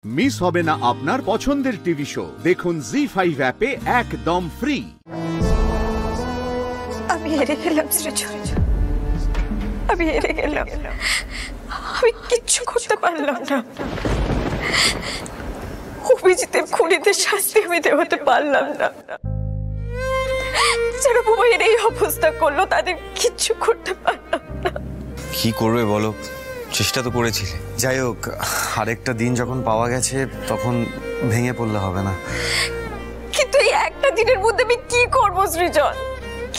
Miss হবে না আপনার পছন্দের টিভি শো। দেখুন জি5 অ্যাপে একদম ফ্রি। আমি হেরে গেলাম সৃজন, আমি হেরে গেলাম। আমি কিচ্ছু করতে পারলাম না। অভিজিতের খুনিদের শাস্তি আমি দেওয়াতে পারলাম না। যারা বুবাইয়ের এই অবস্থা করলো তাদের কিচ্ছু করতে পারলাম না। কি করবে বলো, চেষ্টা তো করেছিলে। যাই হোক, আরেকটা দিন যখন পাওয়া গেছে তখন ভেঙে পড়লে হবে না। কিন্তু এই একটা দিনের মধ্যে আমি কি করবো সৃজন?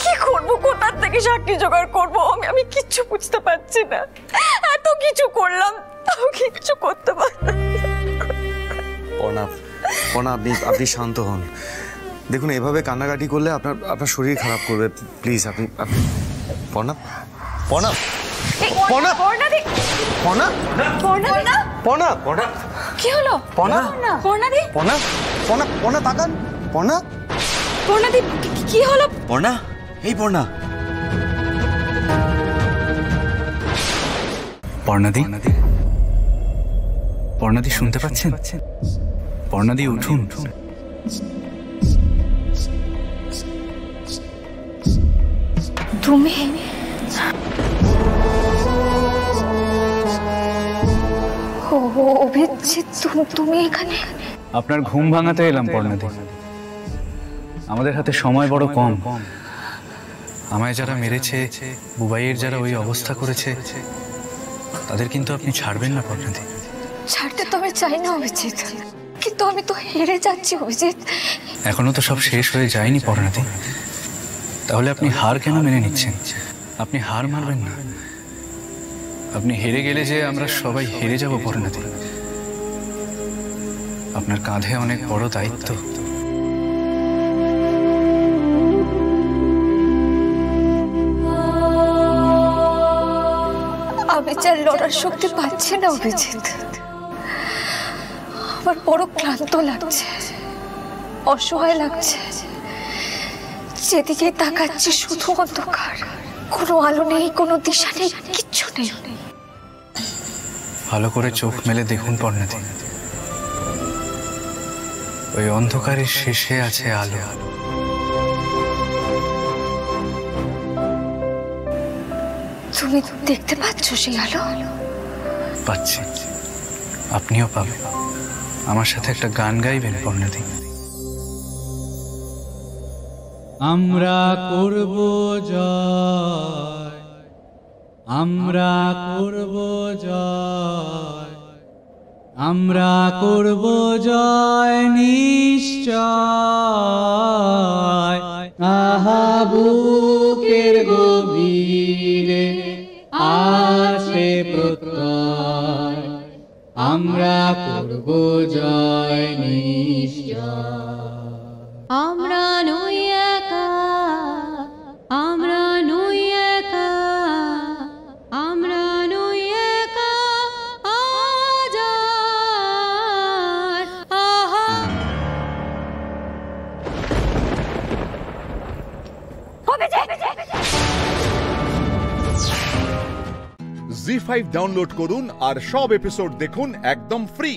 কি করবো? কোথার থেকে সাক্ষী জোগাড় করবো? আমি কিচ্ছু বুঝতে পারছি না। এত কিছু করলাম তাও কিচ্ছু করতে পারলাম না। পর্ণা, আপনি শান্ত হন। দেখুন, এভাবে কান্নাকাটি করলে আপনার শরীর খারাপ করবে। প্লিজ আপনি পর্ণা পর্ণা পর্ণা পর্ণা পর্ণা পর্ণা পর্ণা কি হলো? পর্ণা পর্ণা দি, পর্ণা পর্ণা পর্ণা তাকান। পর্ণা পর্ণা দি, কি হলো? পর্ণা, এই পর্ণা। পর্ণাদি, পর্ণাদি শুনতে পাচ্ছেন? পর্ণাদি উঠুন। তুমি অভিজিৎ, তুমি এখানে? আপনার ঘুম ভাঙাতে এলাম পর্ণাদি। আমাদের হাতে সময় বড় কম। আমায় যারা মেরেছে, বুবাইয়ের যারা ওই অবস্থা করেছে, তাদের কিন্তু আপনি ছাড়বেন না পর্ণাদি। ছাড়তে তো আমি চাই না অভিজিৎ, কিন্তু আমি তো হেরে যাচ্ছি অভিজিৎ। এখনো তো সব শেষ হয়ে যায়নি পর্ণাদি। তাহলে আপনি হার কেন মেনে নিচ্ছেন? আপনি হার মানবেন না। আপনি হেরে গেলে যে আমরা সবাই হেরে যাব পর্ণাদি। আপনার কাঁধে অনেক বড় দায়িত্ব। আমি যার লড়ার শক্তি পাচ্ছি না অভিজিৎ। আমার বড় ক্লান্ত লাগছে, অসহায় লাগছে। যেদিকে তাকাচ্ছি শুধু অন্ধকার, কোনো আলো নেই, কোনো দিশা নেই, কিচ্ছু নেই। ভালো করে চোখ মেলে দেখুন পর্ণাদি, ওই অন্ধকারের শেষে আছে আলো। তুমি দেখতে পাচ্ছ সেই আলো? পাচ্ছি, আপনিও পাবেন। আমার সাথে একটা গান গাইবেন পর্ণাদি? আমরা করব জয়, আমরা করব জয়, আমরা করব জয় নিশ্চয়। আহা বুকের গভীরে আছে প্রত্যয়, আমরা করব জয় নিশ্চয়। আমরা নই একা, আমরা নই একা, আমরা নই একা, আজ আর আহা। জি5 ডাউনলোড করুন আর সব এপিসোড দেখুন একদম ফ্রি।